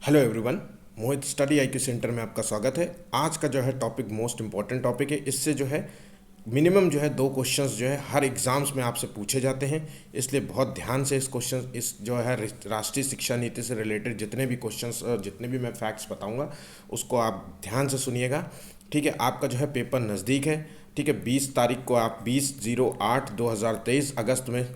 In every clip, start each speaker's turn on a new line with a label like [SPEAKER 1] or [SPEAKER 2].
[SPEAKER 1] Hello everyone. Mohit study IQ centre में आपका स्वागत है। आज का जो है टॉपिक मोस्ट इम्पॉर्टेंट टॉपिक है। इससे जो है मिनिमम जो है दो क्वेश्चंस जो है हर एग्ज़ाम्स में आपसे पूछे जाते हैं, इसलिए बहुत ध्यान से इस जो है राष्ट्रीय शिक्षा नीति से रिलेटेड जितने भी क्वेश्चंस और जितने भी मैं फैक्ट्स बताऊंगा उसको आप ध्यान से सुनिएगा। ठीक है, आपका जो है पेपर नज़दीक है। ठीक है, 20 तारीख को आप 20/08/2023 अगस्त में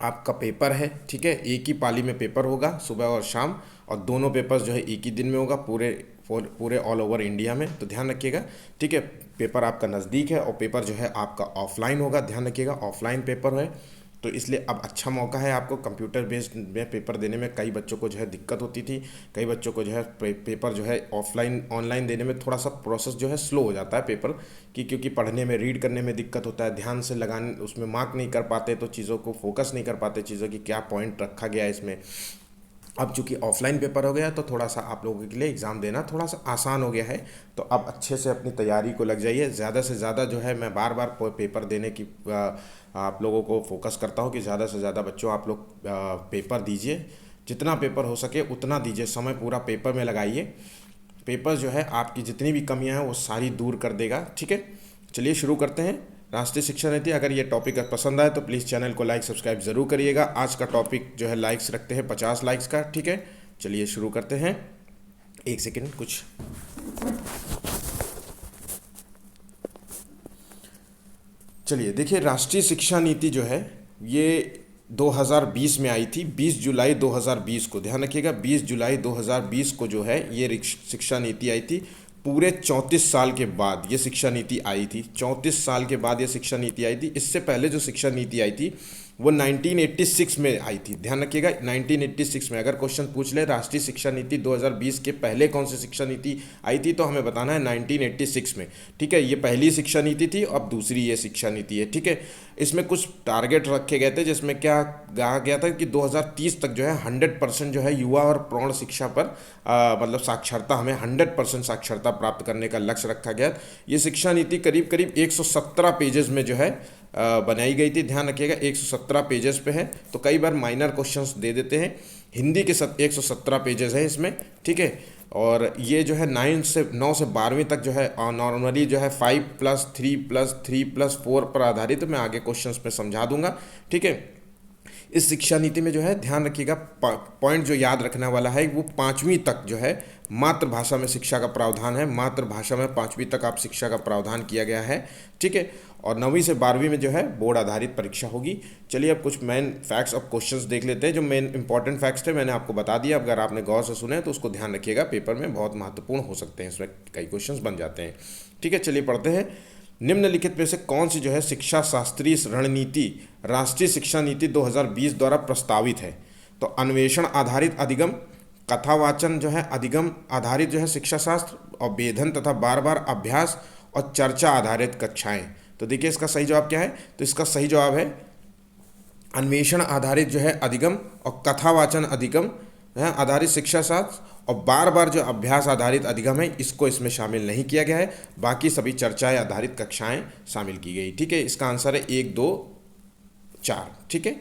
[SPEAKER 1] आपका पेपर है। ठीक है, एक ही पाली में पेपर होगा, सुबह और शाम, और दोनों पेपर्स जो है एक ही दिन में होगा पूरे ऑल ओवर इंडिया में, तो ध्यान रखिएगा। ठीक है, पेपर आपका नज़दीक है और पेपर जो है आपका ऑफलाइन होगा, ध्यान रखिएगा ऑफलाइन पेपर है। तो इसलिए अब अच्छा मौका है आपको कंप्यूटर बेस्ड में पेपर देने में। कई बच्चों को जो है दिक्कत होती थी, कई बच्चों को जो है पेपर जो है ऑफलाइन ऑनलाइन देने में थोड़ा सा प्रोसेस जो है स्लो हो जाता है पेपर की, क्योंकि पढ़ने में रीड करने में दिक्कत होता है, ध्यान से लगाने उसमें मार्क नहीं कर पाते, तो चीज़ों को फोकस नहीं कर पाते, चीज़ों की क्या पॉइंट रखा गया है इसमें। अब चूंकि ऑफलाइन पेपर हो गया तो थोड़ा सा आप लोगों के लिए एग्ज़ाम देना थोड़ा सा आसान हो गया है। तो अब अच्छे से अपनी तैयारी को लग जाइए। ज़्यादा से ज़्यादा जो है मैं बार बार पेपर देने की आप लोगों को फोकस करता हूँ कि ज़्यादा से ज़्यादा बच्चों आप लोग पेपर दीजिए, जितना पेपर हो सके उतना दीजिए, समय पूरा पेपर में लगाइए। पेपर जो है आपकी जितनी भी कमियां हैं वो सारी दूर कर देगा। ठीक है, चलिए शुरू करते हैं। राष्ट्रीय शिक्षा नीति, अगर ये टॉपिक पसंद आए तो प्लीज़ चैनल को लाइक सब्सक्राइब ज़रूर करिएगा। आज का टॉपिक जो है लाइक्स रखते हैं 50 लाइक्स का। ठीक है, चलिए शुरू करते हैं। एक सेकेंड, कुछ चलिए देखिए, राष्ट्रीय शिक्षा नीति जो है ये 2020 में आई थी, 20 जुलाई 2020 को, ध्यान रखिएगा 20 जुलाई 2020 को जो है ये शिक्षा नीति आई थी। पूरे 34 साल के बाद ये शिक्षा नीति आई थी, 34 साल के बाद ये शिक्षा नीति आई थी। इससे पहले जो शिक्षा नीति आई थी वो 1986 में आई थी, ध्यान रखिएगा 1986 में। अगर क्वेश्चन पूछ ले राष्ट्रीय शिक्षा नीति 2020 के पहले कौन सी शिक्षा नीति आई थी, तो हमें बताना है 1986 में। ठीक है, ये पहली शिक्षा नीति थी, अब दूसरी ये शिक्षा नीति है। ठीक है, इसमें कुछ टारगेट रखे गए थे, जिसमें क्या कहा गया था कि 2030 तक जो है 100% जो है युवा और प्रौढ़ शिक्षा पर मतलब साक्षरता, हमें 100% साक्षरता प्राप्त करने का लक्ष्य रखा गया। ये शिक्षा नीति करीब करीब 117 पेजेस में जो है बनाई गई थी, ध्यान रखिएगा 117 पेजेस पे है। तो कई बार माइनर क्वेश्चंस दे देते हैं। हिंदी के 117 पेजेस है इसमें। ठीक है, और ये जो है 9 से 12वीं तक जो है नॉर्मली जो है 5+3+3+4 पर आधारित, तो मैं आगे क्वेश्चंस में समझा दूंगा। ठीक है, इस शिक्षा नीति में जो है ध्यान रखिएगा पॉइंट जो याद रखने वाला है वो 5वीं तक जो है मातृभाषा में शिक्षा का प्रावधान है। मातृभाषा में 5वीं तक आप शिक्षा का प्रावधान किया गया है। ठीक है, और 9वीं से 12वीं में जो है बोर्ड आधारित परीक्षा होगी। चलिए अब कुछ मेन फैक्ट्स और क्वेश्चंस देख लेते हैं। जो मेन इंपॉर्टेंट फैक्ट्स थे मैंने आपको बता दिया, अगर आपने गौर से सुने तो उसको ध्यान रखिएगा, पेपर में बहुत महत्वपूर्ण हो सकते हैं, इसमें कई क्वेश्चंस बन जाते हैं। ठीक है, चलिए पढ़ते हैं। निम्नलिखित में से कौन सी जो है शिक्षा शास्त्रीय रणनीति राष्ट्रीय शिक्षा नीति 2020 द्वारा प्रस्तावित है? तो अन्वेषण आधारित अधिगम, कथावाचन जो है अधिगम आधारित जो है शिक्षा शास्त्र, और वेधन तथा बार बार अभ्यास और चर्चा आधारित कक्षाएं। तो देखिए इसका सही जवाब क्या है, तो इसका सही जवाब है अन्वेषण आधारित जो है अधिगम और कथावाचन अधिगम है आधारित शिक्षा शास्त्र, और बार बार जो अभ्यास आधारित अधिगम है इसको इसमें शामिल नहीं किया गया है। बाकी सभी चर्चाएं आधारित कक्षाएं शामिल की गई। ठीक है, इसका आंसर है 1, 2, 4। ठीक है,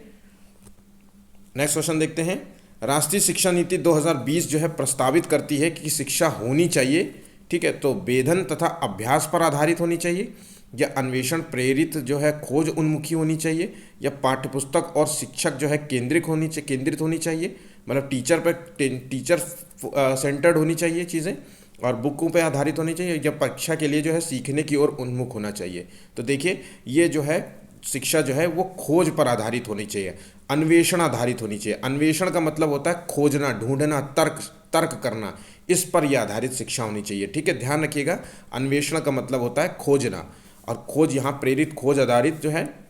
[SPEAKER 1] नेक्स्ट क्वेश्चन देखते हैं। राष्ट्रीय शिक्षा नीति 2020 जो है प्रस्तावित करती है कि शिक्षा होनी चाहिए, ठीक है, तो वेधन तथा अभ्यास पर आधारित होनी चाहिए, या अन्वेषण प्रेरित जो है खोज उन्मुखी होनी चाहिए, या पाठ्यपुस्तक और शिक्षक जो है केंद्रित होनी चाहिए, मतलब टीचर सेंटर्ड होनी चाहिए चीज़ें, और बुकों पे आधारित होनी चाहिए, या परीक्षा के लिए जो है सीखने की ओर उन्मुख होना चाहिए। तो देखिए ये जो है शिक्षा जो है वो खोज पर आधारित होनी चाहिए, अन्वेषण आधारित होनी चाहिए। अन्वेषण का मतलब होता है खोजना, ढूंढना, तर्क करना, इस पर यह आधारित शिक्षा होनी चाहिए। ठीक है, ध्यान रखिएगा अन्वेषण का मतलब होता है खोजना, और खोज यहाँ प्रेरित खोज आधारित जो है,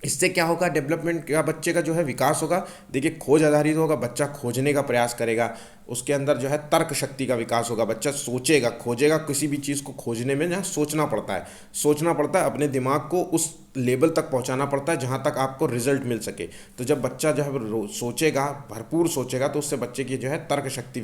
[SPEAKER 1] इससे क्या होगा, डेवलपमेंट का बच्चे का जो है विकास होगा। देखिए खोज आधारित होगा, बच्चा खोजने का प्रयास करेगा, उसके अंदर जो है तर्क शक्ति का विकास होगा, बच्चा सोचेगा, खोजेगा। किसी भी चीज़ को खोजने में जहाँ सोचना पड़ता है अपने दिमाग को उस लेवल तक पहुंचाना पड़ता है जहां तक आपको रिजल्ट मिल सके। तो जब बच्चा जो है सोचेगा, भरपूर सोचेगा, तो उससे बच्चे की जो है तर्क शक्ति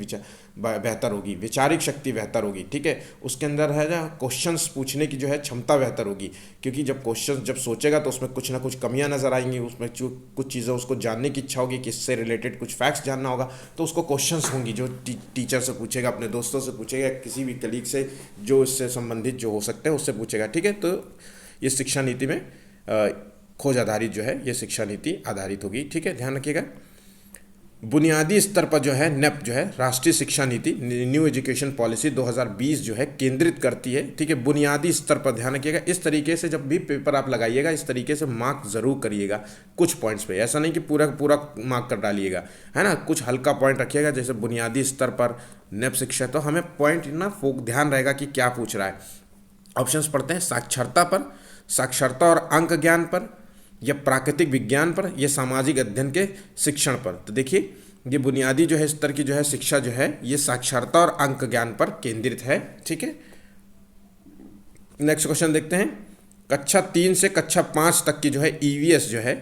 [SPEAKER 1] बेहतर होगी, विचारिक शक्ति बेहतर होगी, ठीक है। उसके अंदर है ना क्वेश्चंस पूछने की जो है क्षमता बेहतर होगी, क्योंकि जब क्वेश्चन जब सोचेगा तो उसमें कुछ ना कुछ कमियां नजर आएंगी, उसमें जो कुछ चीज़ें उसको जानने की इच्छा होगी, किससे रिलेटेड कुछ फैक्ट्स जानना होगा, तो उसको क्वेश्चंस होंगी जो टीचर से पूछेगा, अपने दोस्तों से पूछेगा, किसी भी कलीग से जो इससे संबंधित जो हो सकते हैं उससे पूछेगा, ठीक है। तो ये शिक्षा नीति में खोज आधारित जो है ये शिक्षा नीति आधारित होगी, ठीक है, ध्यान रखिएगा। बुनियादी स्तर पर जो है नेप जो है राष्ट्रीय शिक्षा नीति, न्यू एजुकेशन पॉलिसी 2020 जो है केंद्रित करती है, ठीक है, बुनियादी स्तर पर। ध्यान रखिएगा, इस तरीके से जब भी पेपर आप लगाइएगा इस तरीके से मार्क जरूर करिएगा कुछ पॉइंट्स पे, ऐसा नहीं कि पूरा पूरा मार्क कर डालिएगा, है ना, कुछ हल्का पॉइंट रखिएगा, जैसे बुनियादी स्तर पर नेप शिक्षा, तो हमें पॉइंट ना ध्यान रहेगा कि क्या पूछ रहा है। ऑप्शंस पढ़ते हैं, साक्षरता पर, साक्षरता और अंक ज्ञान पर, या प्राकृतिक विज्ञान पर, या सामाजिक अध्ययन के शिक्षण पर। तो देखिए ये बुनियादी जो है स्तर की जो है शिक्षा जो है ये साक्षरता और अंक ज्ञान पर केंद्रित है, ठीक है। नेक्स्ट क्वेश्चन देखते हैं, कक्षा 3 से कक्षा 5 तक की जो है ईवीएस जो है,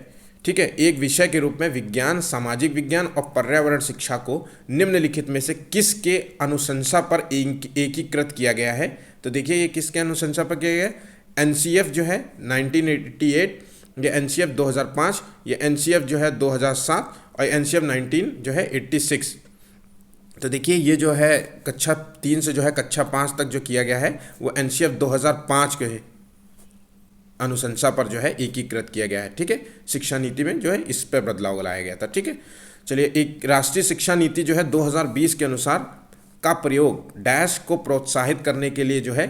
[SPEAKER 1] ठीक है, एक विषय के रूप में विज्ञान, सामाजिक विज्ञान और पर्यावरण शिक्षा को निम्नलिखित में से किसके अनुशंसा पर एकीकृत किया गया है। तो देखिए ये किसके अनुशंसा पर किया गया है, एनसीएफ जो है 1988, ये एनसीएफ 2005, ये एनसीएफ जो है 2007 और एनसीएफ 19 जो है 86। तो देखिए ये जो है कक्षा 3 से जो है कक्षा 5 तक जो किया गया है वो एनसीएफ 2005 के अनुशंसा पर जो है एकीकृत किया गया है, ठीक है। शिक्षा नीति में जो है इस पर बदलाव लाया गया था, ठीक है। चलिए, एक राष्ट्रीय शिक्षा नीति जो है 2020 के अनुसार का प्रयोग डैश को प्रोत्साहित करने के लिए जो है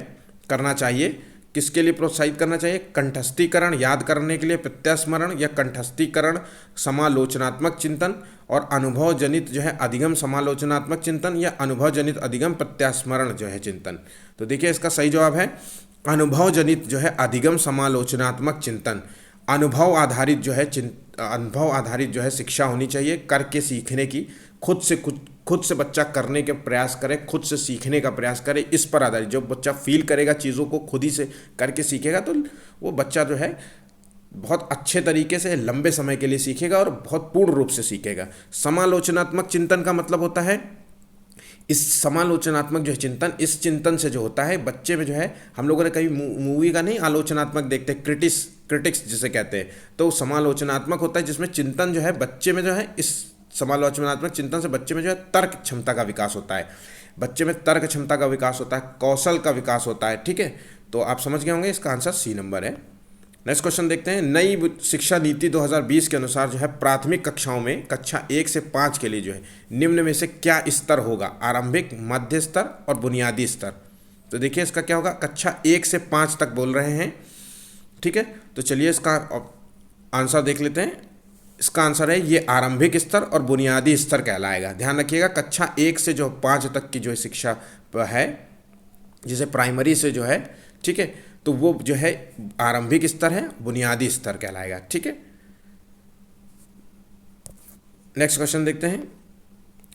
[SPEAKER 1] करना चाहिए। किसके लिए प्रोत्साहित करना चाहिए, कंठस्थीकरण याद करने के लिए, प्रत्यास्मरण या कंठस्थीकरण, समालोचनात्मक चिंतन और अनुभव जनित जो है अधिगम समालोचनात्मक चिंतन, या अनुभव जनित अधिगम प्रत्यास्मरण जो है चिंतन। तो देखिए इसका सही जवाब है अनुभव जनित जो है अधिगम समालोचनात्मक चिंतन। अनुभव आधारित जो है अनुभव आधारित जो है शिक्षा होनी चाहिए, करके सीखने की, खुद से बच्चा करने के प्रयास करे, खुद से सीखने का प्रयास करे, इस पर आधारित। जब बच्चा फील करेगा चीज़ों को, खुद ही से करके सीखेगा, तो वो बच्चा जो है बहुत अच्छे तरीके से लंबे समय के लिए सीखेगा और बहुत पूर्ण रूप से सीखेगा। समालोचनात्मक चिंतन का मतलब होता है, इस समालोचनात्मक जो है चिंतन, इस चिंतन से जो होता है बच्चे में जो है, हम लोगों ने कभी मूवी का नहीं आलोचनात्मक देखते, क्रिटिक्स जिसे कहते हैं, तो समालोचनात्मक होता है जिसमें चिंतन जो है बच्चे में जो है, इस समालोचनात्मक चिंतन से बच्चे में जो है तर्क क्षमता का विकास होता है, बच्चे में तर्क क्षमता का विकास होता है, कौशल का विकास होता है, ठीक है। तो आप समझ गए होंगे, इसका आंसर सी नंबर है। नेक्स्ट क्वेश्चन देखते हैं, नई शिक्षा नीति 2020 के अनुसार जो है प्राथमिक कक्षाओं में कक्षा 1 से 5 के लिए जो है निम्न में से क्या स्तर होगा, आरंभिक, मध्य स्तर और बुनियादी स्तर। तो देखिए इसका क्या होगा, कक्षा 1 से 5 तक बोल रहे हैं, ठीक है। तो चलिए इसका आंसर देख लेते हैं। इसका आंसर है ये आरंभिक स्तर और बुनियादी स्तर कहलाएगा। ध्यान रखिएगा, कक्षा 1 से जो 5 तक की जो शिक्षा है, जिसे प्राइमरी से जो है, ठीक है, तो वो जो है आरंभिक स्तर है, बुनियादी स्तर कहलाएगा, ठीक है। नेक्स्ट क्वेश्चन देखते हैं,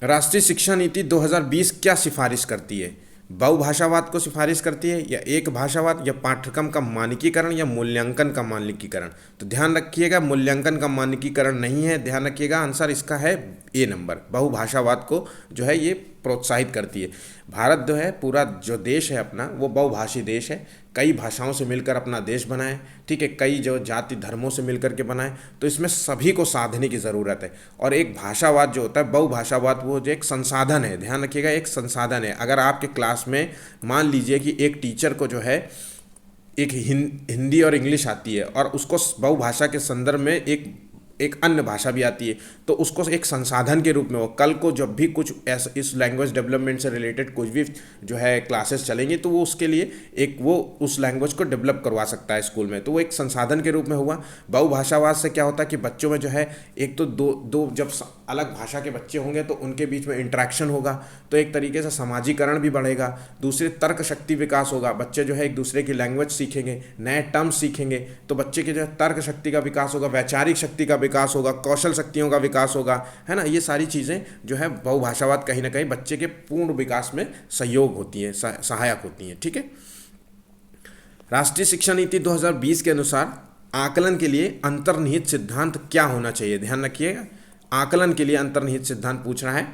[SPEAKER 1] राष्ट्रीय शिक्षा नीति 2020 क्या सिफारिश करती है, बहुभाषावाद को सिफारिश करती है, या एक भाषावाद, या पाठ्यक्रम का मानकीकरण, या मूल्यांकन का मानकीकरण। तो ध्यान रखिएगा मूल्यांकन का मानकीकरण नहीं है, ध्यान रखिएगा आंसर इसका है ए नंबर, बहुभाषावाद को जो है ये प्रोत्साहित करती है। भारत जो है पूरा जो देश है अपना वो बहुभाषी देश है, कई भाषाओं से मिलकर अपना देश बनाए, ठीक है, कई जो जाति धर्मों से मिलकर के बनाए, तो इसमें सभी को साधने की ज़रूरत है। और एक भाषावाद जो होता है, बहुभाषावाद, वो जो एक संसाधन है, ध्यान रखिएगा एक संसाधन है। अगर आपके क्लास में मान लीजिए कि एक टीचर को जो है एक हिंदी और इंग्लिश आती है और उसको बहुभाषा के संदर्भ में एक अन्य भाषा भी आती है, तो उसको एक संसाधन के रूप में वो कल को जब भी कुछ ऐसा इस लैंग्वेज डेवलपमेंट से रिलेटेड कुछ भी जो है क्लासेस चलेंगी, तो वो उसके लिए एक वो उस लैंग्वेज को डेवलप करवा सकता है स्कूल में, तो वो एक संसाधन के रूप में हुआ। बहुभाषावाद से क्या होता है कि बच्चों में जो है एक तो दो जब अलग भाषा के बच्चे होंगे तो उनके बीच में इंटरेक्शन होगा, तो एक तरीके से समाजीकरण भी बढ़ेगा। दूसरी तर्क शक्ति विकास होगा, बच्चे जो है एक दूसरे की लैंग्वेज सीखेंगे, नए टर्म्स सीखेंगे, तो बच्चे के जो है तर्क शक्ति का विकास होगा, वैचारिक शक्ति का विकास होगा, कौशल शक्तियों का विकास होगा, है ना। ये सारी चीज़ें जो है बहुभाषावाद कहीं ना कहीं बच्चे के पूर्ण विकास में सहयोग होती हैं, सहायक होती हैं, ठीक है। राष्ट्रीय शिक्षा नीति 2020 के अनुसार आकलन के लिए अंतर्निहित सिद्धांत क्या होना चाहिए, ध्यान रखिएगा। आकलन के लिए अंतर्निहित सिद्धांत पूछ रहा है,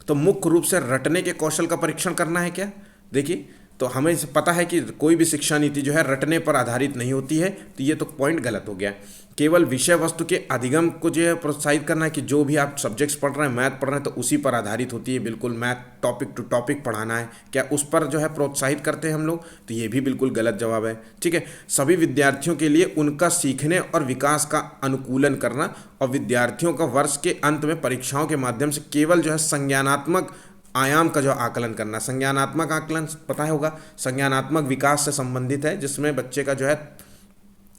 [SPEAKER 1] तो मुख्य रूप से रटने के कौशल का परीक्षण करना है क्या। देखिए, तो हमें पता है कि कोई भी शिक्षा नीति जो है रटने पर आधारित नहीं होती है, तो ये तो पॉइंट गलत हो गया। केवल विषय वस्तु के अधिगम को जो है प्रोत्साहित करना है कि जो भी आप सब्जेक्ट्स पढ़ रहे हैं, मैथ पढ़ रहे हैं, तो उसी पर आधारित होती है। बिल्कुल मैथ टॉपिक टू टॉपिक पढ़ाना है, क्या उस पर जो है प्रोत्साहित करते हैं हम लोग, तो ये भी बिल्कुल गलत जवाब है। ठीक है, सभी विद्यार्थियों के लिए उनका सीखने और विकास का अनुकूलन करना, और विद्यार्थियों का वर्ष के अंत में परीक्षाओं के माध्यम से केवल जो है संज्ञानात्मक आयाम का जो आकलन करना। संज्ञानात्मक आकलन पता होगा, संज्ञानात्मक विकास से संबंधित है, जिसमें बच्चे का जो है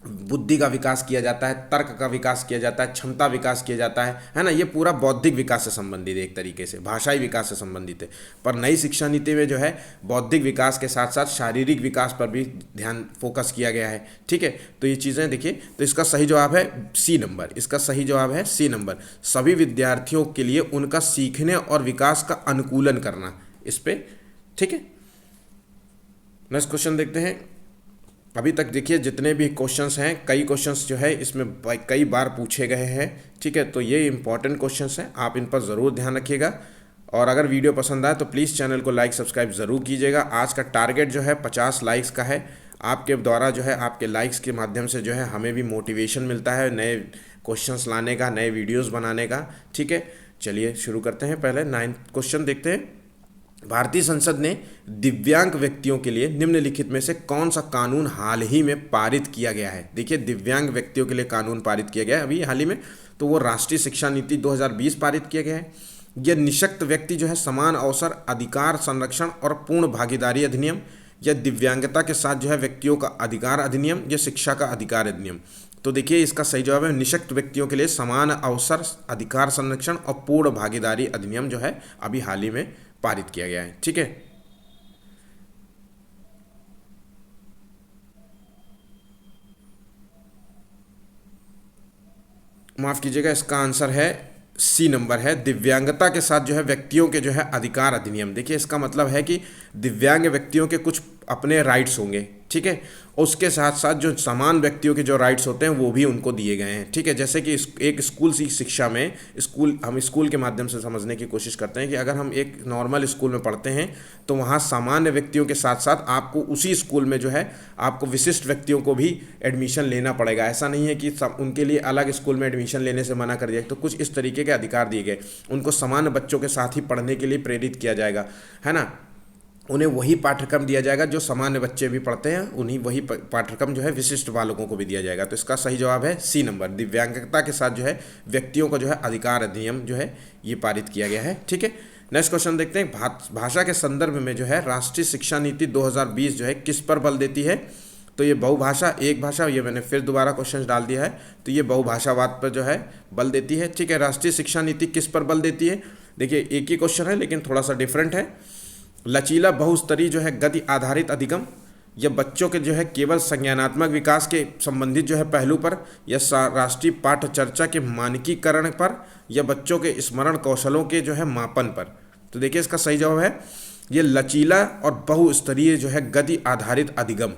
[SPEAKER 1] बुद्धि का विकास किया जाता है, तर्क का विकास किया जाता है, क्षमता विकास किया जाता है ना। ये पूरा बौद्धिक विकास से संबंधित है, एक तरीके से भाषाई विकास से संबंधित है। पर नई शिक्षा नीति में जो है बौद्धिक विकास के साथ साथ शारीरिक विकास पर भी ध्यान फोकस किया गया है। ठीक है, तो ये चीज़ें देखिए, तो इसका सही जवाब है सी नंबर। इसका सही जवाब है सी नंबर, सभी विद्यार्थियों के लिए उनका सीखने और विकास का अनुकूलन करना इस पर। ठीक है, नेक्स्ट क्वेश्चन देखते हैं। अभी तक देखिए जितने भी क्वेश्चंस हैं, कई क्वेश्चंस जो है इसमें कई बार पूछे गए हैं। ठीक है, तो ये इंपॉर्टेंट क्वेश्चंस हैं, आप इन पर ज़रूर ध्यान रखिएगा। और अगर वीडियो पसंद आए तो प्लीज़ चैनल को लाइक सब्सक्राइब ज़रूर कीजिएगा। आज का टारगेट जो है 50 लाइक्स का है। आपके द्वारा जो है, आपके लाइक्स के माध्यम से जो है हमें भी मोटिवेशन मिलता है नए क्वेश्चंस लाने का, नए वीडियोज़ बनाने का। ठीक है, चलिए शुरू करते हैं। पहले 9th क्वेश्चन देखते हैं। भारतीय संसद ने दिव्यांग व्यक्तियों के लिए निम्नलिखित में से कौन सा कानून हाल ही में पारित किया गया है। देखिए, दिव्यांग व्यक्तियों के लिए कानून पारित किया गया है अभी हाल ही में, तो वो राष्ट्रीय शिक्षा नीति 2020 पारित किया गया है। यह निःशक्त व्यक्ति जो है समान अवसर अधिकार संरक्षण और पूर्ण भागीदारी अधिनियम, या दिव्यांगता के साथ जो है व्यक्तियों का अधिकार अधिनियम, या शिक्षा का अधिकार अधिनियम। तो देखिए, इसका सही जवाब है निःशक्त व्यक्तियों के लिए समान अवसर अधिकार संरक्षण और पूर्ण भागीदारी अधिनियम जो है अभी हाल ही में पारित किया गया है। ठीक है, माफ कीजिएगा, इसका आंसर है सी नंबर है, दिव्यांगता के साथ जो है व्यक्तियों के जो है अधिकार अधिनियम। देखिए, इसका मतलब है कि दिव्यांग व्यक्तियों के कुछ अपने राइट्स होंगे। ठीक है, उसके साथ साथ जो समान व्यक्तियों के जो राइट्स होते हैं वो भी उनको दिए गए हैं। ठीक है, जैसे कि एक स्कूल शिक्षा में हम स्कूल के माध्यम से समझने की कोशिश करते हैं कि अगर हम एक नॉर्मल स्कूल में पढ़ते हैं तो वहाँ सामान्य व्यक्तियों के साथ साथ आपको उसी स्कूल में जो है आपको विशिष्ट व्यक्तियों को भी एडमिशन लेना पड़ेगा। ऐसा नहीं है कि उनके लिए अलग स्कूल में एडमिशन लेने से मना कर दिया। तो कुछ इस तरीके के अधिकार दिए गए, उनको सामान्य बच्चों के साथ ही पढ़ने के लिए प्रेरित किया जाएगा, है ना। उन्हें वही पाठ्यक्रम दिया जाएगा जो सामान्य बच्चे भी पढ़ते हैं, उन्हीं वही पाठ्यक्रम जो है विशिष्ट बालकों को भी दिया जाएगा। तो इसका सही जवाब है सी नंबर, दिव्यांगता के साथ जो है व्यक्तियों का जो है अधिकार अधिनियम जो है ये पारित किया गया है। ठीक है, नेक्स्ट क्वेश्चन देखते हैं। भाषा के संदर्भ में जो है राष्ट्रीय शिक्षा नीति 2020 जो है किस पर बल देती है। तो ये बहुभाषा, एक भाषा, ये मैंने फिर दोबारा क्वेश्चन डाल दिया है, तो ये बहुभाषावाद पर जो है बल देती है। ठीक है, राष्ट्रीय शिक्षा नीति किस पर बल देती है। देखिए, एक ही क्वेश्चन है लेकिन थोड़ा सा डिफरेंट है। लचीला बहुस्तरीय जो है गति आधारित अधिगम, या बच्चों के जो है केवल संज्ञानात्मक विकास के संबंधित जो है पहलू पर, या राष्ट्रीय पाठ्य चर्चा के मानकीकरण पर, या बच्चों के स्मरण कौशलों के जो है मापन पर। तो देखिए, इसका सही जवाब है ये लचीला और बहुस्तरीय जो है गति आधारित अधिगम।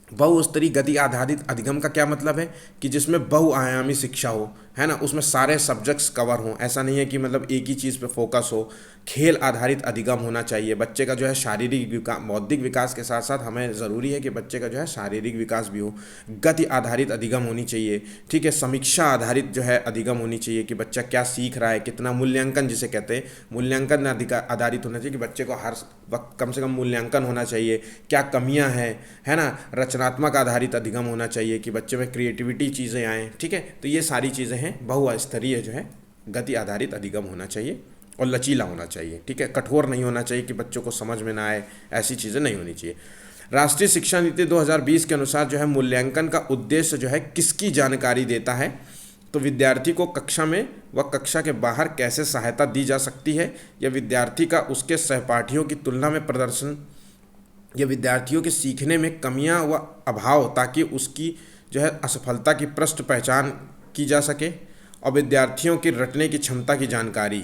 [SPEAKER 1] बहुस्तरीय गति आधारित अधिगम का क्या मतलब है कि जिसमें बहुआयामी शिक्षा हो, है ना, उसमें सारे सब्जेक्ट्स कवर हों। ऐसा नहीं है कि मतलब एक ही चीज़ पे फोकस हो। खेल आधारित अधिगम होना चाहिए। बच्चे का जो है शारीरिक विकास, बौद्धिक विकास के साथ साथ हमें ज़रूरी है कि बच्चे का जो है शारीरिक विकास भी हो। गति आधारित अधिगम होनी चाहिए। ठीक है, समीक्षा आधारित जो है अधिगम होनी चाहिए कि बच्चा क्या सीख रहा है, कितना मूल्यांकन जिसे कहते हैं, मूल्यांकन आधारित होना चाहिए कि बच्चे को हर वक्त कम से कम मूल्यांकन होना चाहिए, क्या कमियाँ हैं, है ना। रचनात्मक आधारित अधिगम होना चाहिए कि बच्चे में क्रिएटिविटी चीज़ें आएँ। ठीक है, तो ये सारी चीज़ें हैं। बहुस्तरीय जो है गति आधारित अधिगम होना चाहिए और लचीला होना चाहिए। ठीक है, कठोर नहीं होना चाहिए कि बच्चों को समझ में ना आए, ऐसी चीज़ें नहीं होनी चाहिए। राष्ट्रीय शिक्षा नीति 2020 के अनुसार जो है मूल्यांकन का उद्देश्य जो है किसकी जानकारी देता है। तो विद्यार्थी को कक्षा में व कक्षा के बाहर कैसे सहायता दी जा सकती है, या विद्यार्थी का उसके सहपाठियों की तुलना में प्रदर्शन, या विद्यार्थियों के सीखने में कमियां व अभाव ताकि उसकी जो है असफलता की प्रश्न पहचान की जा सके, और विद्यार्थियों की रटने की क्षमता की जानकारी।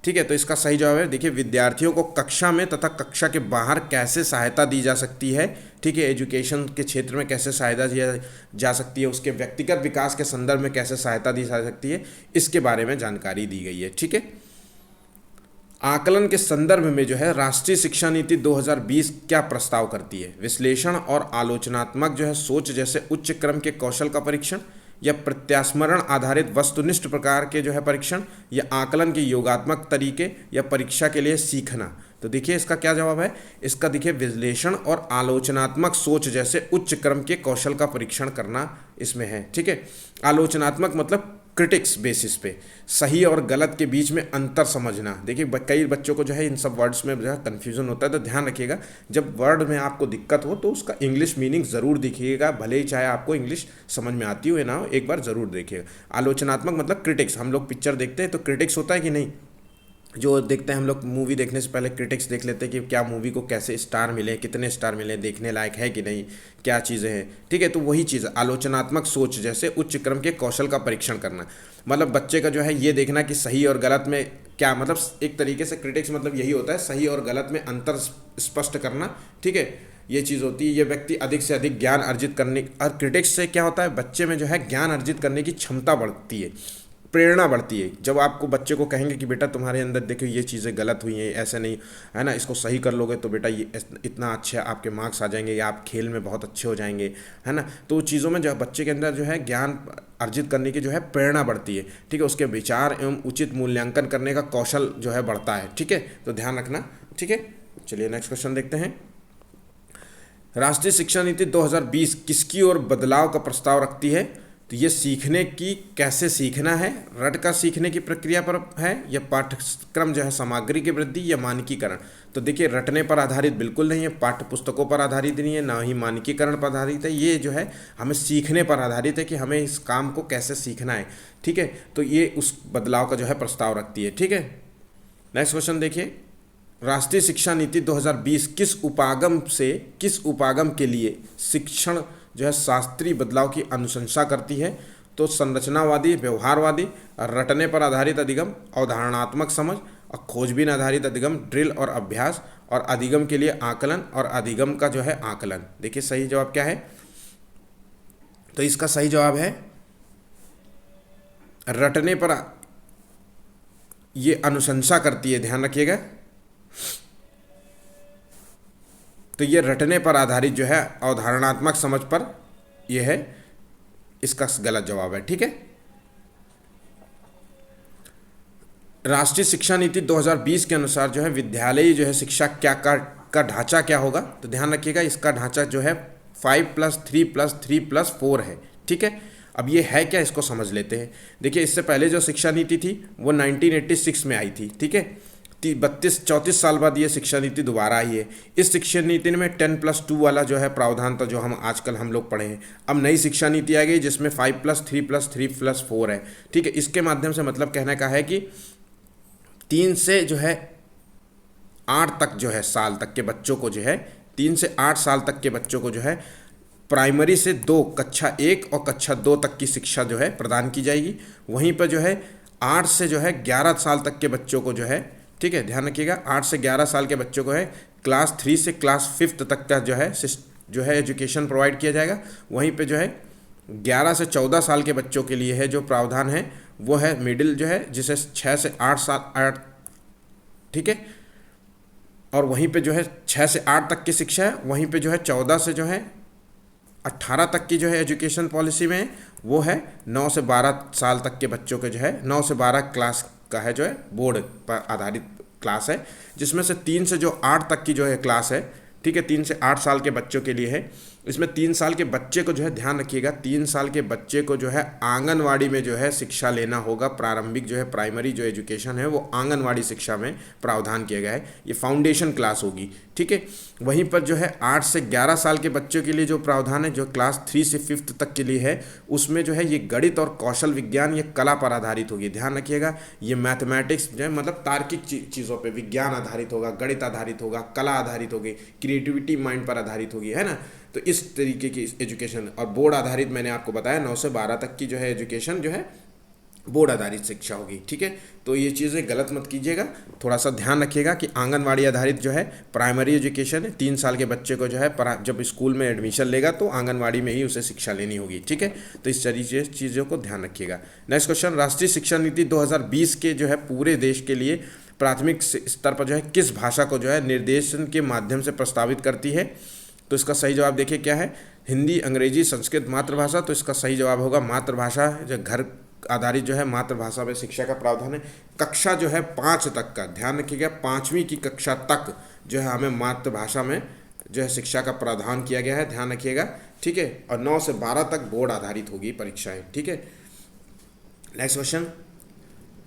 [SPEAKER 1] ठीक है, तो इसका सही जवाब है, देखिए विद्यार्थियों को कक्षा में तथा कक्षा के बाहर कैसे सहायता दी जा सकती है, ठीक है, एजुकेशन के क्षेत्र में कैसे सहायता दी जा सकती है, उसके व्यक्तिगत विकास के संदर्भ में कैसे सहायता दी जा सकती है, इसके बारे में जानकारी दी गई है। ठीक है, आकलन के संदर्भ में जो है राष्ट्रीय शिक्षा नीति 2020 क्या प्रस्ताव करती है? विश्लेषण और आलोचनात्मक जो है सोच जैसे उच्च क्रम के कौशल का परीक्षण, या प्रत्यास्मरण आधारित वस्तुनिष्ठ प्रकार के जो है परीक्षण, या आकलन के योगात्मक तरीके, या परीक्षा के लिए सीखना। तो देखिए इसका क्या जवाब है, इसका देखिए विश्लेषण और आलोचनात्मक सोच जैसे उच्च क्रम के कौशल का परीक्षण करना इसमें है। ठीक है, आलोचनात्मक मतलब क्रिटिक्स बेसिस पे सही और गलत के बीच में अंतर समझना। देखिए कई बच्चों को जो है इन सब वर्ड्स में जो है कन्फ्यूजन होता है, तो ध्यान रखिएगा जब वर्ड में आपको दिक्कत हो तो उसका इंग्लिश मीनिंग ज़रूर देखिएगा, भले ही चाहे आपको इंग्लिश समझ में आती हो या ना हो, एक बार ज़रूर देखिएगा। आलोचनात्मक मतलब क्रिटिक्स, हम लोग पिक्चर देखते हैं तो क्रिटिक्स होता है कि नहीं, जो देखते हैं हम लोग मूवी देखने से पहले क्रिटिक्स देख लेते हैं कि क्या मूवी को कैसे स्टार मिले, कितने स्टार मिले, देखने लायक है कि नहीं, क्या चीज़ें हैं। ठीक है, तो वही चीज़ आलोचनात्मक सोच जैसे उच्च क्रम के कौशल का परीक्षण करना, मतलब बच्चे का जो है ये देखना कि सही और गलत में क्या, मतलब एक तरीके से क्रिटिक्स मतलब यही होता है, सही और गलत में अंतर स्पष्ट करना। ठीक है, ये चीज़ होती है, ये व्यक्ति अधिक से अधिक ज्ञान अर्जित करने, और क्रिटिक्स से क्या होता है, बच्चे में जो है ज्ञान अर्जित करने की क्षमता बढ़ती है, प्रेरणा बढ़ती है। जब आपको बच्चे को कहेंगे कि बेटा तुम्हारे अंदर देखो ये चीज़ें गलत हुई हैं, ऐसे नहीं है ना, इसको सही कर लोगे तो बेटा ये इतना अच्छा आपके मार्क्स आ जाएंगे, या आप खेल में बहुत अच्छे हो जाएंगे, है ना, तो चीज़ों में जो बच्चे के अंदर जो है ज्ञान अर्जित करने की जो है प्रेरणा बढ़ती है। ठीक है, उसके विचार एवं उचित मूल्यांकन करने का कौशल जो है बढ़ता है। ठीक है, तो ध्यान रखना। ठीक है, चलिए नेक्स्ट क्वेश्चन देखते हैं। राष्ट्रीय शिक्षा नीति 2020 किसकी ओर बदलाव का प्रस्ताव रखती है? तो ये सीखने की, कैसे सीखना है, रट का सीखने की प्रक्रिया पर है, या पाठ्यक्रम जो है सामग्री की वृद्धि, या मानकीकरण। तो देखिए रटने पर आधारित बिल्कुल नहीं है, पाठ्य पुस्तकों पर आधारित नहीं है, ना ही मानकीकरण पर आधारित है, ये जो है हमें सीखने पर आधारित है कि हमें इस काम को कैसे सीखना है। ठीक है, तो ये उस बदलाव का जो है प्रस्ताव रखती है। ठीक है, नेक्स्ट क्वेश्चन देखिए। राष्ट्रीय शिक्षा नीति 2020 किस उपागम के लिए शिक्षण जो है शास्त्रीय बदलाव की अनुशंसा करती है? तो संरचनावादी, व्यवहारवादी, रटने पर आधारित अधिगम, अवधारणात्मक समझ, और खोजबीन आधारित अधिगम, ड्रिल और अभ्यास, और अधिगम के लिए आकलन, और अधिगम का जो है आकलन। देखिए सही जवाब क्या है, तो इसका सही जवाब है रटने पर ये अनुशंसा करती है, ध्यान रखिएगा। तो ये रटने पर आधारित जो है अवधारणात्मक समझ पर ये है, इसका गलत जवाब है। ठीक है, राष्ट्रीय शिक्षा नीति 2020 के अनुसार जो है विद्यालयी जो है शिक्षा क्या का ढांचा क्या होगा? तो ध्यान रखिएगा इसका ढांचा जो है 5+3+3+4 है। ठीक है, अब ये है क्या, इसको समझ लेते हैं। देखिए इससे पहले जो शिक्षा नीति थी वो 1986 में आई थी। ठीक है, 34 साल बाद ये शिक्षा नीति दोबारा आई है। इस शिक्षा नीति में 10+2 वाला जो है प्रावधान था, जो हम लोग पढ़े हैं। अब नई शिक्षा नीति आ गई जिसमें 5+3+3+4 है। ठीक है, इसके माध्यम से मतलब कहने का है कि 3 से जो है 8 तक जो है साल तक के बच्चों को जो है 3 से 8 साल तक के बच्चों को जो है प्राइमरी से 2 कक्षा 1 और कक्षा 2 तक की शिक्षा जो है प्रदान की जाएगी। वहीं पर जो है 8 से जो है 11 साल तक के बच्चों को जो है, ठीक है ध्यान रखिएगा, 8 से 11 साल के बच्चों को है क्लास 3 से क्लास 5 तक का जो है एजुकेशन प्रोवाइड किया जाएगा। वहीं पे जो है 11 से 14 साल के बच्चों के लिए है जो प्रावधान है वो है मिडिल जो है, जिसे 6 से 8 ठीक है, और वहीं पे जो है 6 से 8 तक की शिक्षा है। वहीं पे जो है 14 से जो है 18 तक की जो है एजुकेशन पॉलिसी में वो है 9 से 12 साल तक के बच्चों के जो है 9 से 12 क्लास का है जो है बोर्ड पर आधारित क्लास है, जिसमें से 3 से जो 8 तक की जो है क्लास है, ठीक है 3 से 8 साल के बच्चों के लिए है। इसमें 3 साल के बच्चे को जो है ध्यान रखिएगा, 3 साल के बच्चे को जो है आंगनवाड़ी में जो है शिक्षा लेना होगा। प्रारंभिक जो है प्राइमरी जो एजुकेशन है वो आंगनवाड़ी शिक्षा में प्रावधान किया गया है, ये फाउंडेशन क्लास होगी। ठीक है, वहीं पर जो है 8 से 11 साल के बच्चों के लिए जो प्रावधान है जो क्लास 3 से 5 तक के लिए है, उसमें जो है ये गणित और कौशल विज्ञान, ये कला पर आधारित होगी। ध्यान रखिएगा ये मैथमेटिक्स जो है मतलब तार्किक चीज़ों पे विज्ञान आधारित होगा, गणित आधारित होगा, कला आधारित होगी, क्रिएटिविटी माइंड पर आधारित होगी, है ना। तो इस तरीके की एजुकेशन और बोर्ड आधारित मैंने आपको बताया 9 से 12 तक की जो है एजुकेशन जो है बोर्ड आधारित शिक्षा होगी। ठीक है, तो ये चीज़ें गलत मत कीजिएगा, थोड़ा सा ध्यान रखिएगा कि आंगनवाड़ी आधारित जो है प्राइमरी एजुकेशन है, 3 साल के बच्चे को जो है जब स्कूल में एडमिशन लेगा तो आंगनवाड़ी में ही उसे शिक्षा लेनी होगी। ठीक है, तो इस तरीके चीज़ों को ध्यान रखिएगा। नेक्स्ट क्वेश्चन, राष्ट्रीय शिक्षा नीति 2020 के जो है पूरे देश के लिए प्राथमिक स्तर पर जो है किस भाषा को जो है निर्देशन के माध्यम से प्रस्तावित करती है? तो इसका सही जवाब देखिए क्या है, हिंदी, अंग्रेजी, संस्कृत, मातृभाषा। तो इसका सही जवाब होगा मातृभाषा। जो घर आधारित जो है मातृभाषा में शिक्षा का प्रावधान है। कक्षा जो है 5 तक का, ध्यान रखिएगा 5वीं की कक्षा तक जो है हमें मातृभाषा में जो है शिक्षा का प्रावधान किया गया है, ध्यान रखिएगा। ठीक है, और 9 से 12 तक बोर्ड आधारित होगी परीक्षाएं। ठीक है, नेक्स्ट क्वेश्चन,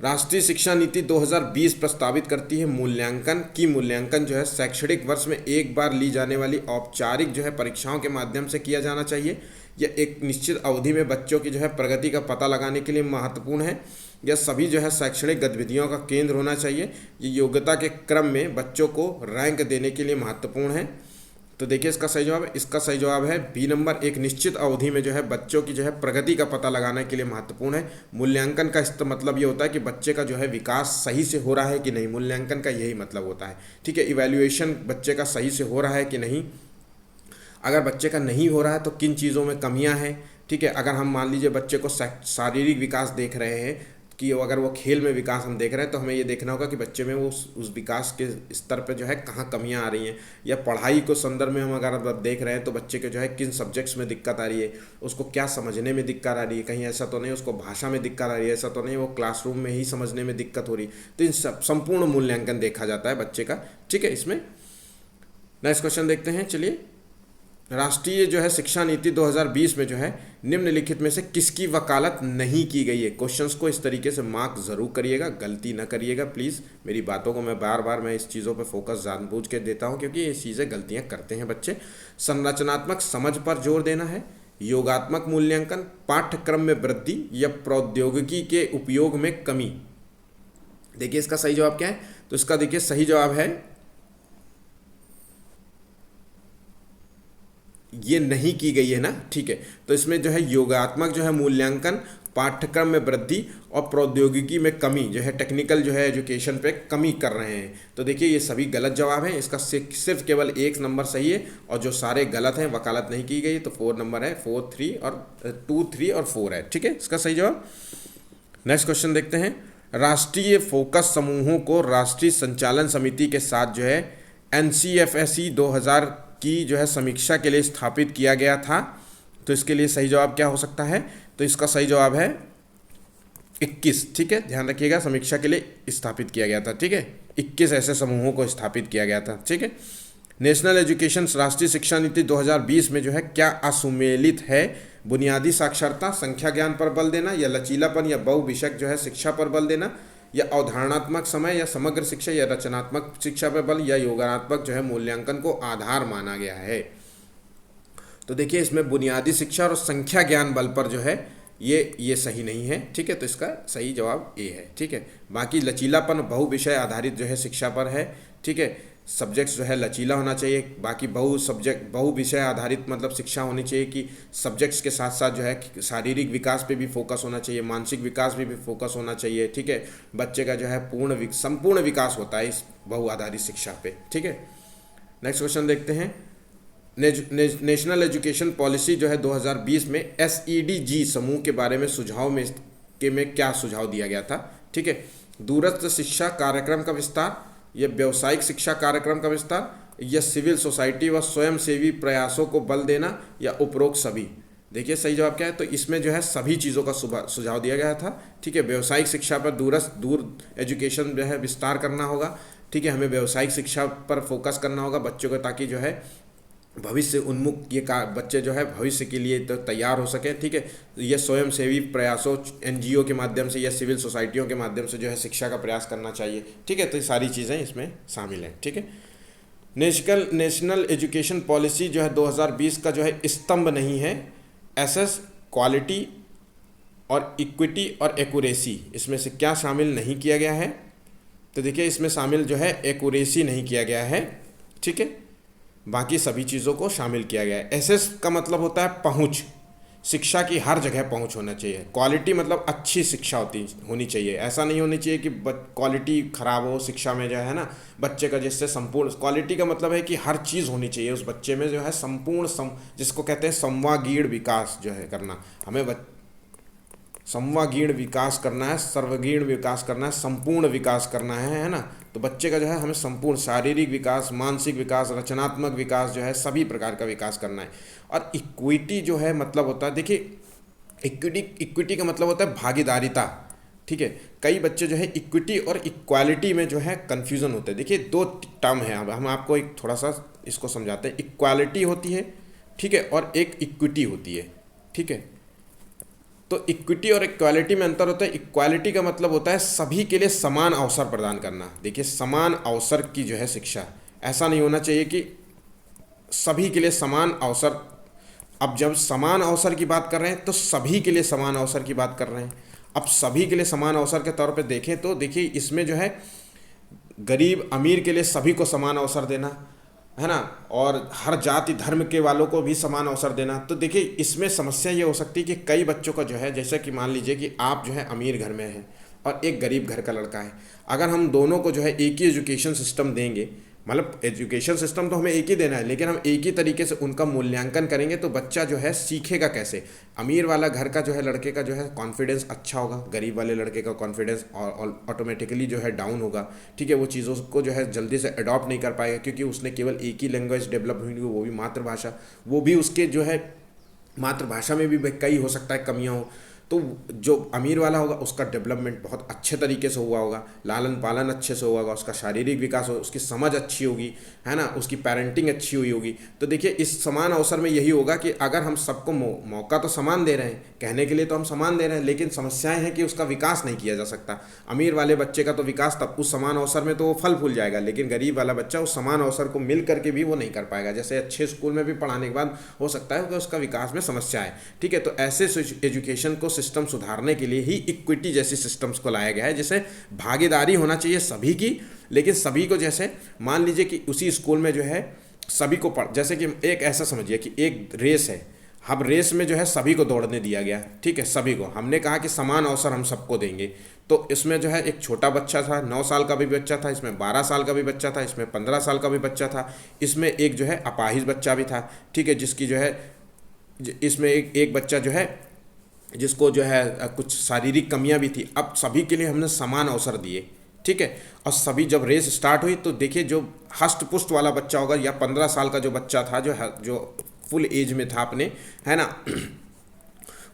[SPEAKER 1] राष्ट्रीय शिक्षा नीति 2020 प्रस्तावित करती है मूल्यांकन जो है शैक्षणिक वर्ष में एक बार ली जाने वाली औपचारिक जो है परीक्षाओं के माध्यम से किया जाना चाहिए। यह एक निश्चित अवधि में बच्चों की जो है प्रगति का पता लगाने के लिए महत्वपूर्ण है। यह सभी जो है शैक्षणिक गतिविधियों का केंद्र होना चाहिए। ये योग्यता के क्रम में बच्चों को रैंक देने के लिए महत्वपूर्ण है। तो देखिए इसका सही जवाब है, इसका सही जवाब है बी नंबर, एक निश्चित अवधि में जो है बच्चों की जो है प्रगति का पता लगाने के लिए महत्वपूर्ण है। मूल्यांकन का इसका मतलब ये होता है कि बच्चे का जो है विकास सही से हो रहा है कि नहीं, मूल्यांकन का यही मतलब होता है। ठीक है, इवैल्यूएशन बच्चे का सही से हो रहा है कि नहीं, अगर बच्चे का नहीं हो रहा है तो किन चीज़ों में कमियां हैं। ठीक है, अगर हम मान लीजिए बच्चे को शारीरिक विकास देख रहे हैं कि अगर वो खेल में विकास हम देख रहे हैं तो हमें ये देखना होगा कि बच्चे में वो उस विकास के स्तर पर जो है कहाँ कमियां आ रही हैं। या पढ़ाई को संदर्भ में हम अगर देख रहे हैं तो बच्चे के जो है किन सब्जेक्ट्स में दिक्कत आ रही है, उसको क्या समझने में दिक्कत आ रही है, कहीं ऐसा तो नहीं उसको भाषा में दिक्कत आ रही है, ऐसा तो नहीं वो क्लासरूम में ही समझने में दिक्कत हो रही। तो इन सब संपूर्ण मूल्यांकन देखा जाता है बच्चे का। ठीक है, इसमें नेक्स्ट क्वेश्चन देखते हैं। चलिए, राष्ट्रीय जो है शिक्षा नीति 2020 में जो है निम्नलिखित में से किसकी वकालत नहीं की गई है? क्वेश्चंस को इस तरीके से मार्क जरूर करिएगा, गलती न करिएगा प्लीज़। मेरी बातों को मैं बार बार इस चीज़ों पे फोकस जानबूझ के देता हूं क्योंकि ये चीज़ें गलतियां करते हैं बच्चे। संरचनात्मक समझ पर जोर देना है, योगात्मक मूल्यांकन, पाठ्यक्रम में वृद्धि या प्रौद्योगिकी के उपयोग में कमी। देखिए इसका सही जवाब क्या है, तो इसका देखिए सही जवाब है ये नहीं की गई है ना। ठीक है, तो इसमें जो है योगात्मक जो है मूल्यांकन, पाठ्यक्रम में वृद्धि और प्रौद्योगिकी में कमी जो है टेक्निकल जो है एजुकेशन पे कमी कर रहे हैं। तो देखिए ये सभी गलत जवाब हैं, इसका सिर्फ केवल 1 नंबर सही है और जो सारे गलत हैं वकालत नहीं की गई। तो 4 नंबर है, 4, 3 और 2, 3 और 4 है। ठीक है, इसका सही जवाब। नेक्स्ट क्वेश्चन देखते हैं, राष्ट्रीय फोकस समूहों को राष्ट्रीय संचालन समिति के साथ जो है NCFSE 2000 की जो है समीक्षा के लिए स्थापित किया गया था। तो इसके लिए सही जवाब क्या हो सकता है, तो इसका सही जवाब है 21। ठीक है, ध्यान रखिएगा समीक्षा के लिए स्थापित किया गया था। ठीक है, 21 ऐसे समूहों को स्थापित किया गया था। ठीक है, नेशनल एजुकेशन राष्ट्रीय शिक्षा नीति 2020 में जो है क्या असुमेलित है? बुनियादी साक्षरता, संख्या ज्ञान पर बल देना, या लचीलापन या बहुविषयक जो है शिक्षा पर बल देना, या अवधारणात्मक समय, या समग्र शिक्षा, या रचनात्मक शिक्षा पर बल, या योगात्मक जो है मूल्यांकन को आधार माना गया है। तो देखिए इसमें बुनियादी शिक्षा और संख्या ज्ञान बल पर जो है ये सही नहीं है। ठीक है, तो इसका सही जवाब ए है। ठीक है, बाकी लचीलापन बहुविषय आधारित जो है शिक्षा पर है। ठीक है, सब्जेक्ट्स जो है लचीला होना चाहिए। बाकी बहु विषय आधारित मतलब शिक्षा होनी चाहिए कि सब्जेक्ट्स के साथ साथ जो है शारीरिक विकास पे भी फोकस होना चाहिए, मानसिक विकास पे भी फोकस होना चाहिए। ठीक है, बच्चे का जो है संपूर्ण विकास होता है इस बहु आधारित शिक्षा पे। ठीक है, नेक्स्ट क्वेश्चन देखते हैं, नेशनल एजुकेशन पॉलिसी जो है 2020 में SEDG समूह के बारे में सुझाव में क्या सुझाव दिया गया था? ठीक है, दूरस्थ शिक्षा कार्यक्रम का विस्तार, या व्यावसायिक शिक्षा कार्यक्रम का विस्तार, या सिविल सोसाइटी व स्वयंसेवी प्रयासों को बल देना, या उपरोक्त सभी। देखिए सही जवाब क्या है, तो इसमें जो है सभी चीज़ों का सुझाव दिया गया था। ठीक है, व्यावसायिक शिक्षा पर दूर एजुकेशन जो है विस्तार करना होगा। ठीक है, हमें व्यावसायिक शिक्षा पर फोकस करना होगा बच्चों को, ताकि जो है भविष्य उन्मुख बच्चे जो है भविष्य के लिए तो तैयार हो सके। ठीक है, ये स्वयंसेवी प्रयासों NGO के माध्यम से या सिविल सोसाइटियों के माध्यम से जो है शिक्षा का प्रयास करना चाहिए। ठीक है, तो ये सारी चीज़ें इसमें शामिल हैं। ठीक है, नेशनल एजुकेशन पॉलिसी जो है 2020 का जो है स्तंभ नहीं है SS, क्वालिटी और इक्विटी और एक्यूरेसी, इसमें से क्या शामिल नहीं किया गया है? तो देखिए इसमें शामिल जो है एक्यूरेसी नहीं किया गया है। ठीक है, बाकी सभी चीज़ों को शामिल किया गया है। SS का मतलब होता है पहुँच, शिक्षा की हर जगह पहुंच होना चाहिए। क्वालिटी मतलब अच्छी शिक्षा होनी चाहिए। ऐसा नहीं होनी चाहिए कि क्वालिटी खराब हो शिक्षा में जो है ना बच्चे का, जिससे संपूर्ण क्वालिटी का मतलब है कि हर चीज़ होनी चाहिए उस बच्चे में जो है संपूर्ण जिसको कहते हैं समवागीण विकास जो है करना। हमें समवागीण विकास करना है, सर्वगीण विकास करना है, संपूर्ण विकास करना है ना। तो बच्चे का जो है हमें संपूर्ण शारीरिक विकास, मानसिक विकास, रचनात्मक विकास जो है सभी प्रकार का विकास करना है। और इक्विटी जो है मतलब होता है, देखिए इक्विटी का मतलब होता है भागीदारिता। ठीक है, कई बच्चे जो है इक्विटी और इक्वालिटी में जो है कन्फ्यूज़न होते हैं। देखिए दो टर्म है, अब हम आपको एक थोड़ा सा इसको समझाते हैं। इक्वालिटी होती है, ठीक है, और एक इक्विटी होती है। ठीक है, तो इक्विटी और इक्वालिटी में अंतर होता है। इक्वालिटी का मतलब होता है सभी के लिए समान अवसर प्रदान करना। देखिए समान अवसर की जो है शिक्षा, ऐसा नहीं होना चाहिए कि सभी के लिए समान अवसर। अब जब समान अवसर की बात कर रहे हैं तो सभी के लिए समान अवसर की बात कर रहे हैं। अब सभी के लिए समान अवसर के तौर पे देखें तो देखिए इसमें जो है गरीब अमीर के लिए सभी को समान अवसर देना है ना, और हर जाति धर्म के वालों को भी समान अवसर देना। तो देखिए इसमें समस्या ये हो सकती है कि कई बच्चों का जो है, जैसे कि मान लीजिए कि आप जो है अमीर घर में हैं और एक गरीब घर का लड़का है, अगर हम दोनों को जो है एक ही एजुकेशन सिस्टम देंगे, मतलब एजुकेशन सिस्टम तो हमें एक ही देना है, लेकिन हम एक ही तरीके से उनका मूल्यांकन करेंगे तो बच्चा जो है सीखेगा कैसे। अमीर वाला घर का जो है लड़के का जो है कॉन्फिडेंस अच्छा होगा, गरीब वाले लड़के का कॉन्फिडेंस ऑटोमेटिकली जो है डाउन होगा। ठीक है, वो चीज़ों को जो है जल्दी से अडॉप्ट नहीं कर पाएगा क्योंकि उसने केवल एक ही लैंग्वेज डेवलप हुई, वो भी मातृभाषा। वो भी उसके जो है मातृभाषा में भी कई हो सकता है कमियाँ हो। तो जो अमीर वाला होगा उसका डेवलपमेंट बहुत अच्छे तरीके से हुआ होगा, लालन पालन अच्छे से हुआ होगा, उसका शारीरिक विकास हो, उसकी समझ अच्छी होगी, है ना, उसकी पेरेंटिंग अच्छी हुई होगी। तो देखिए इस समान अवसर में यही होगा कि अगर हम सबको मौका तो समान दे रहे हैं, कहने के लिए तो हम समान दे रहे हैं, लेकिन समस्याएं हैं कि उसका विकास नहीं किया जा सकता। अमीर वाले बच्चे का तो विकास तब उस समान अवसर में तो वो फल फूल जाएगा, लेकिन गरीब वाला बच्चा उस समान अवसर को मिल करके भी वो नहीं कर पाएगा। जैसे अच्छे स्कूल में भी पढ़ाने के बाद हो सकता है कि उसका विकास में समस्या है। ठीक है, तो ऐसे एजुकेशन को सिस्टम सुधारने के लिए ही इक्विटी जैसी सिस्टम्स को लाया गया है, जैसे भागीदारी होना चाहिए सभी की, लेकिन सभी को जैसे मान लीजिए कि उसी स्कूल में जो है सभी को जैसे कि एक ऐसा समझिए कि एक रेस है, अब रेस में जो है सभी को दौड़ने दिया गया। ठीक है, सभी को हमने कहा कि समान अवसर हम सबको देंगे। तो इसमें जो है एक छोटा बच्चा था, 9 साल का भी बच्चा था, इसमें 12 साल का भी बच्चा था, इसमें 15 साल का भी बच्चा था, इसमें एक जो है अपाहिज बच्चा भी था। ठीक है, जिसकी जो है इसमें एक बच्चा जो है जिसको जो है कुछ शारीरिक कमियां भी थी। अब सभी के लिए हमने समान अवसर दिए। ठीक है, और सभी जब रेस स्टार्ट हुई तो देखिए जो हष्ट पुष्ट वाला बच्चा होगा या 15 साल का जो बच्चा था जो फुल एज में था अपने, है ना,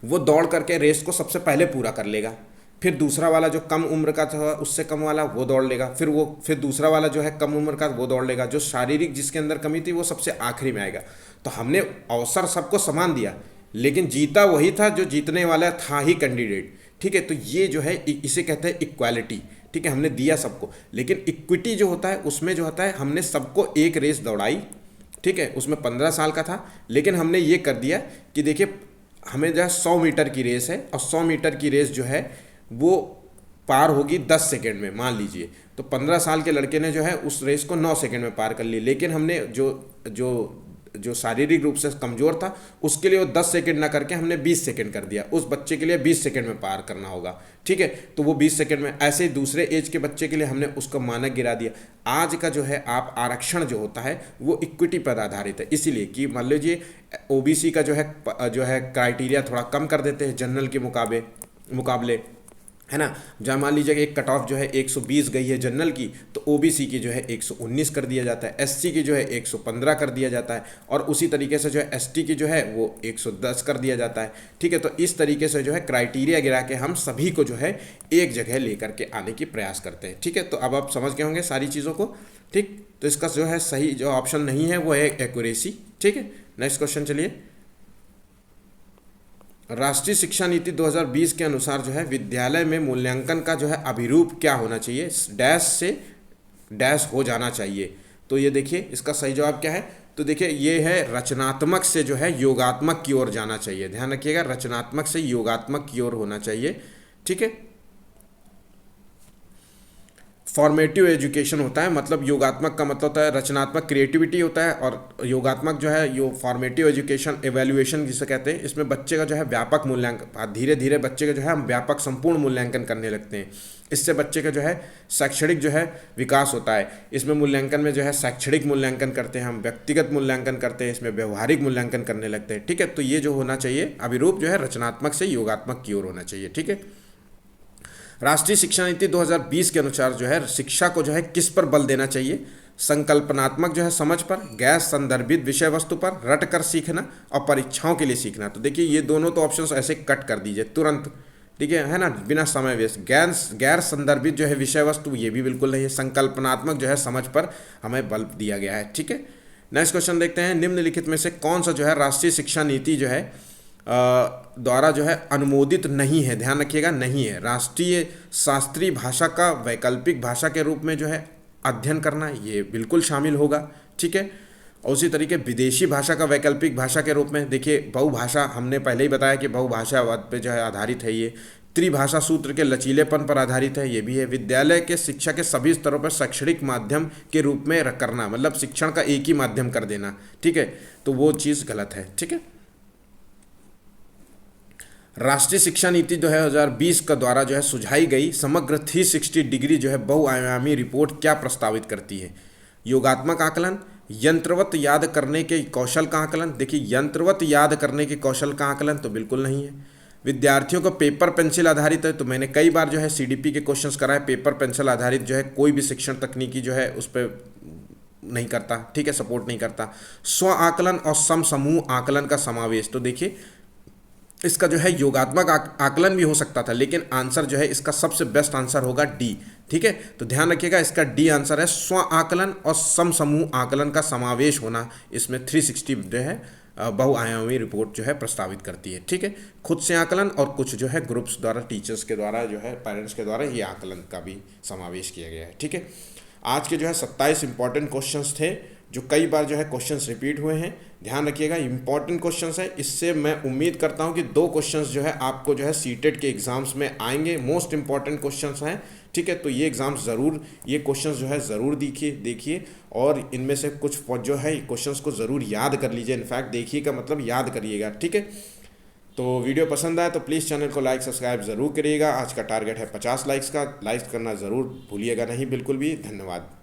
[SPEAKER 1] वो दौड़ करके रेस को सबसे पहले पूरा कर लेगा। फिर दूसरा वाला जो कम उम्र का था उससे कम वाला वो दौड़ लेगा, फिर दूसरा वाला जो है कम उम्र का वो दौड़ लेगा, जो शारीरिक जिसके अंदर कमी थी वो सबसे आखिरी में आएगा। तो हमने अवसर सबको समान दिया, लेकिन जीता वही था जो जीतने वाला था ही कैंडिडेट। ठीक है, तो ये जो है इसे कहते हैं इक्वालिटी। ठीक है, हमने दिया सबको, लेकिन इक्विटी जो होता है उसमें जो होता है हमने सबको एक रेस दौड़ाई। ठीक है, उसमें 15 साल का था, लेकिन हमने ये कर दिया कि देखिए हमें जो है 100 मीटर की रेस है और 100 मीटर की रेस जो है वो पार होगी 10 सेकेंड में मान लीजिए। तो 15 साल के लड़के ने जो है उस रेस को 9 सेकेंड में पार कर ली, लेकिन हमने जो शारीरिक रूप से कमज़ोर था उसके लिए वो 10 सेकंड ना करके हमने 20 सेकंड कर दिया। उस बच्चे के लिए 20 सेकंड में पार करना होगा। ठीक है, तो वो 20 सेकंड में, ऐसे ही दूसरे एज के बच्चे के लिए हमने उसका मानक गिरा दिया। आज का जो है आप आरक्षण जो होता है वो इक्विटी पर आधारित है, इसीलिए कि मान लीजिए ओबीसी का जो है क्राइटेरिया थोड़ा कम कर देते हैं जनरल के मुकाबले, है ना। जहाँ मान लीजिए कि एक कट ऑफ जो है 120 गई है जनरल की, तो ओबीसी की जो है 119 कर दिया जाता है, एससी की जो है 115 कर दिया जाता है, और उसी तरीके से जो है एसटी की जो है वो 110 कर दिया जाता है। ठीक है, तो इस तरीके से जो है क्राइटेरिया गिरा के हम सभी को जो है एक जगह लेकर के आने की प्रयास करते हैं। ठीक है, तो अब आप समझ गए होंगे सारी चीज़ों को। ठीक, तो इसका जो है सही जो ऑप्शन नहीं है वो है एक्यूरेसी। ठीक है, नेक्स्ट क्वेश्चन चलिए। राष्ट्रीय शिक्षा नीति 2020 के अनुसार जो है विद्यालय में मूल्यांकन का जो है अभिरूप क्या होना चाहिए, डैश से डैश हो जाना चाहिए। तो ये देखिए इसका सही जवाब क्या है, तो देखिए ये है रचनात्मक से जो है योगात्मक की ओर जाना चाहिए। ध्यान रखिएगा, रचनात्मक से योगात्मक की ओर होना चाहिए। ठीक है, फॉर्मेटिव एजुकेशन होता है, मतलब योगात्मक का मतलब होता है रचनात्मक, क्रिएटिविटी होता है, और योगात्मक जो है यो फॉर्मेटिव एजुकेशन एवेल्युएशन जिसे कहते हैं, इसमें बच्चे का जो है व्यापक मूल्यांकन, धीरे धीरे बच्चे का जो है हम व्यापक संपूर्ण मूल्यांकन करने लगते हैं। इससे बच्चे का जो है शैक्षणिक जो है विकास होता है। इसमें मूल्यांकन में जो है शैक्षणिक मूल्यांकन करते हैं हम, व्यक्तिगत मूल्यांकन करते हैं, इसमें व्यवहारिक मूल्यांकन करने लगते हैं। ठीक है, तो ये जो होना चाहिए अभिरूप जो है रचनात्मक से योगात्मक की ओर होना चाहिए। ठीक है, राष्ट्रीय शिक्षा नीति 2020 के अनुसार जो है शिक्षा को जो है किस पर बल देना चाहिए? संकल्पनात्मक जो है समझ पर, गैर संदर्भित विषय वस्तु पर, रट कर सीखना और परीक्षाओं के लिए सीखना। तो देखिए ये दोनों तो ऑप्शंस ऐसे कट कर दीजिए तुरंत, ठीक है ना, बिना समय वेस्ट। गैर संदर्भित जो है विषय वस्तु, ये भी बिल्कुल नहीं है। संकल्पनात्मक जो है समझ पर हमें बल दिया गया है। ठीक है, नेक्स्ट क्वेश्चन देखते हैं, निम्नलिखित में से कौन सा जो है राष्ट्रीय शिक्षा नीति जो है द्वारा जो है अनुमोदित नहीं है? ध्यान रखिएगा, नहीं है। राष्ट्रीय शास्त्रीय भाषा का वैकल्पिक भाषा के रूप में जो है अध्ययन करना, ये बिल्कुल शामिल होगा। ठीक है, और उसी तरीके विदेशी भाषा का वैकल्पिक भाषा के रूप में, देखिए बहुभाषा, हमने पहले ही बताया कि बहुभाषावाद पे जो है आधारित है ये। त्रिभाषा सूत्र के लचीलेपन पर आधारित है, ये भी है। विद्यालय के शिक्षा के सभी स्तरों पर शैक्षणिक माध्यम के रूप में करना, मतलब शिक्षण का एक ही माध्यम कर देना। ठीक है, तो वो चीज़ गलत है। ठीक है, राष्ट्रीय शिक्षा नीति 2020 का द्वारा जो है सुझाई गई समग्र 360 डिग्री जो है बहुआयामी रिपोर्ट क्या प्रस्तावित करती है? योगात्मक आकलन, यंत्रवत याद करने के कौशल का आकलन। देखिए यंत्रवत याद करने के कौशल का आकलन तो बिल्कुल नहीं है। विद्यार्थियों को पेपर पेंसिल आधारित है, तो मैंने कई बार जो है सीडीपी के क्वेश्चंस कराए, पेपर पेंसिल आधारित जो है कोई भी शिक्षण तकनीकी जो है उस पर नहीं करता। ठीक है, सपोर्ट नहीं करता। स्व आकलन और सम समूह आकलन का समावेश, तो देखिए इसका जो है योगात्मक आकलन भी हो सकता था, लेकिन आंसर जो है इसका सबसे बेस्ट आंसर होगा डी। ठीक है, तो ध्यान रखिएगा इसका डी आंसर है। स्व आकलन और सम समूह आकलन का समावेश होना इसमें 360 जो है बहुआयामी रिपोर्ट जो है प्रस्तावित करती है। ठीक है, खुद से आकलन और कुछ जो है ग्रुप्स द्वारा, टीचर्स के द्वारा जो है, पेरेंट्स के द्वारा ये आकलन का भी समावेश किया गया है। ठीक है, आज के जो है 27 इंपॉर्टेंट क्वेश्चंस थे, जो कई बार जो है क्वेश्चंस रिपीट हुए हैं। ध्यान रखिएगा इंपॉर्टेंट क्वेश्चंस है, इससे मैं उम्मीद करता हूं कि 2 क्वेश्चंस जो है आपको जो है सीटेट के एग्जाम्स में आएंगे। मोस्ट इंपॉर्टेंट क्वेश्चंस हैं। ठीक है, तो ये एग्जाम्स ज़रूर, ये क्वेश्चंस जो है ज़रूर देखिए और इनमें से कुछ जो है क्वेश्चंस को ज़रूर याद कर लीजिए। इनफैक्ट देखिए का मतलब याद करिएगा। ठीक है, तो वीडियो पसंद आए तो प्लीज़ चैनल को लाइक सब्सक्राइब ज़रूर करिएगा। आज का टारगेट है 50 लाइक्स का, लाइक्स करना ज़रूर भूलिएगा नहीं बिल्कुल भी। धन्यवाद।